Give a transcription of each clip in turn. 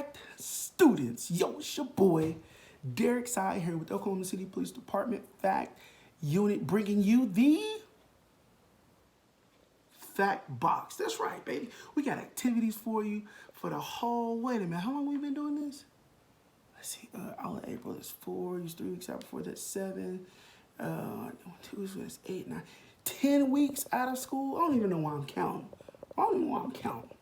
Fact students, yo, it's your boy Derek Side here with the Oklahoma City Police Department Fact Unit, bringing you the Fact Box. That's right, baby. We got activities for you for the whole. Wait a minute, how long we been doing this? Let's see. All of April is 4. Use 3 weeks out before that's 7. 2 weeks that's 8, 9, 10 weeks out of school. I don't even know why I'm counting.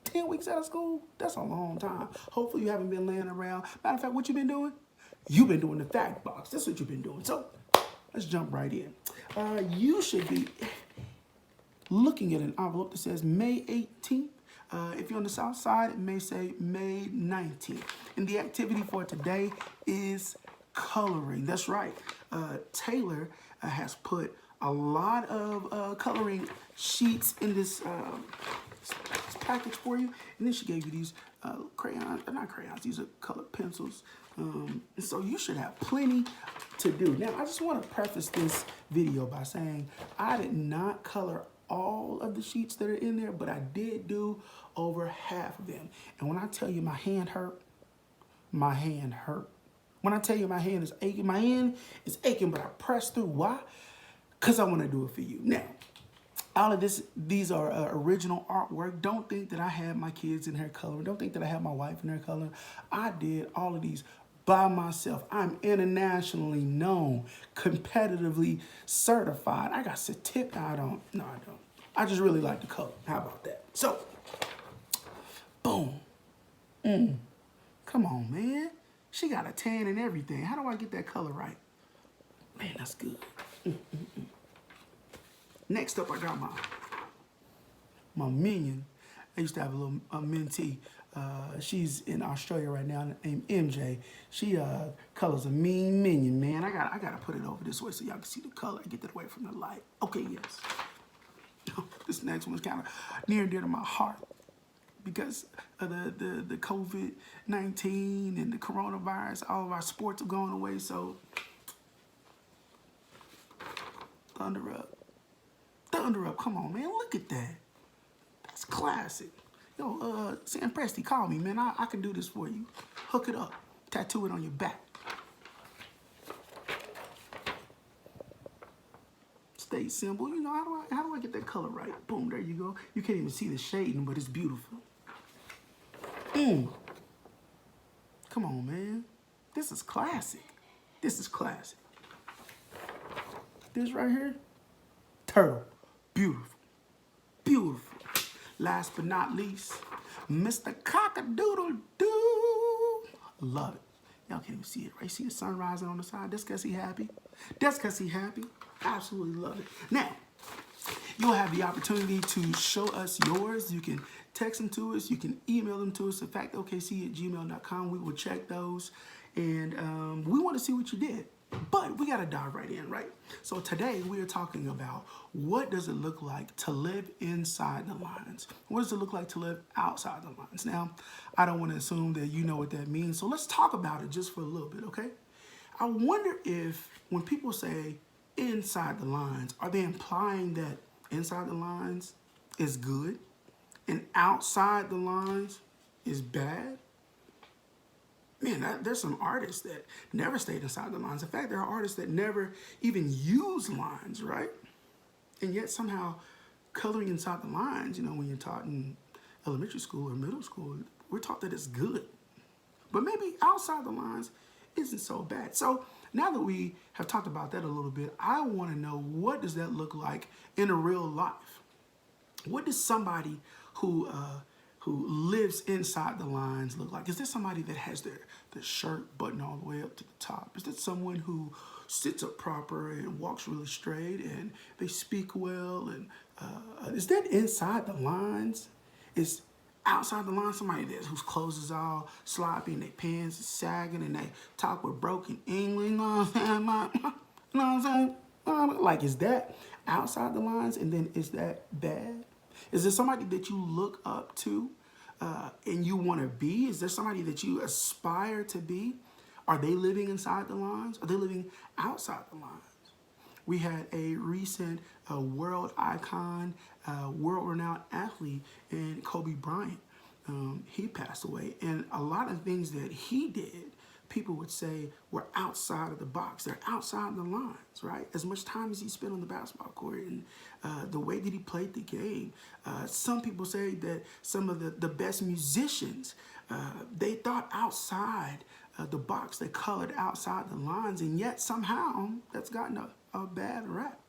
10 weeks out of school? That's a long time. Hopefully you haven't been laying around. Matter of fact, what you been doing? You've been doing the fact box. That's what you've been doing. So let's jump right in. You should be looking at an envelope that says May 18th. If you're on the south side, it may say May 19th. And the activity for today is coloring. That's right. Taylor has put a lot of coloring sheets in this package for you. And then she gave you these crayons, not crayons, these are colored pencils. And so you should have plenty to do. Now, I just want to preface this video by saying I did not color all of the sheets that are in there, but I did do over half of them. And when I tell you my hand hurt, my hand hurt. When I tell you my hand is aching, my hand is aching, but I press through. Why? Because I want to do it for you. Now, all of these are original artwork. Don't think that I had my kids in here coloring. Don't think that I had my wife in there coloring. I did all of these by myself. I'm internationally known, competitively certified. I got certificate. No, I don't. I just really like to color. How about that? So, boom. Come on, man. She got a tan and everything. How do I get that color right? Man, that's good. Next up, I got my minion. I used to have a little mentee. She's in Australia right now, named MJ. She colors a mean minion, man. I gotta put it over this way so y'all can see the color. Get that away from the light. Okay, yes. This next one's kind of near and dear to my heart because of the COVID-19 and the coronavirus. All of our sports have gone away, so Thunder Up. Thunder Up, come on, man, look at that. That's classic. Yo, Sam Presti, call me, man. I can do this for you. Hook it up. Tattoo it on your back. Stay simple. You know, how do I get that color right? Boom, there you go. You can't even see the shading, but it's beautiful. Come on, man. This is classic. This is classic. This right here, turtle. Beautiful. Beautiful. Last but not least, Mr. Cock-a-doodle-doo. Love it. Y'all can't even see it, right? See the sun rising on the side? That's because he happy. That's because he happy. Absolutely love it. Now, you'll have the opportunity to show us yours. You can text them to us. You can email them to us at factokc@gmail.com. We will check those. And we want to see what you did. But we got to dive right in, right? So today we are talking about what does it look like to live inside the lines? What does it look like to live outside the lines? Now, I don't want to assume that you know what that means. So let's talk about it just for a little bit, okay? I wonder if when people say inside the lines, are they implying that inside the lines is good and outside the lines is bad? Man, there's some artists that never stayed inside the lines. In fact, there are artists that never even use lines, right? And yet somehow coloring inside the lines, you know, when you're taught in elementary school or middle school, we're taught that it's good. But maybe outside the lines isn't so bad. So now that we have talked about that a little bit, I want to know, what does that look like in a real life? What does somebody who lives inside the lines look like? Is there somebody that has their shirt buttoned all the way up to the top? Is that someone who sits up proper and walks really straight and they speak well? And is that inside the lines? Is outside the lines somebody whose clothes is all sloppy and their pants is sagging and they talk with broken English? You know what I'm saying? You know what I'm saying? Like, is that outside the lines? And then is that bad? Is there somebody that you look up to and you want to be? Is there somebody that you aspire to be? Are they living inside the lines? Are they living outside the lines? We had a recent world icon, world-renowned athlete in Kobe Bryant. he passed away. And a lot of things that he did, people would say were outside of the box. They're outside the lines, right? As much time as he spent on the basketball court and the way that he played the game. Some people say that some of the best musicians, they thought outside the box. They colored outside the lines, and yet somehow that's gotten a bad rap.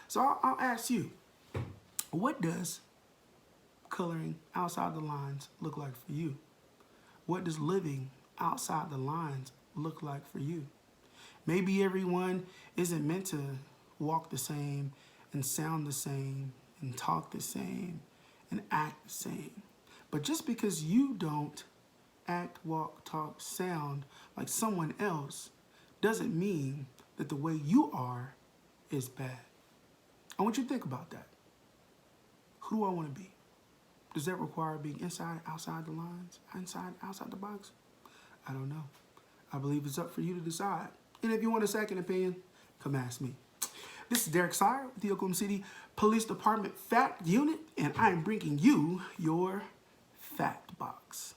So I'll ask you, what does coloring outside the lines look like for you? What does living outside the lines look like for you? Maybe everyone isn't meant to walk the same and sound the same and talk the same and act the same. But just because you don't act, walk, talk, sound like someone else doesn't mean that the way you are is bad. I want you to think about that. Who do I want to be? Does that require being inside, outside the lines, inside, outside the box? I don't know. I believe it's up for you to decide. And if you want a second opinion, come ask me. This is Derek Sire with the Oklahoma City Police Department Fact Unit, and I am bringing you your Fact Box.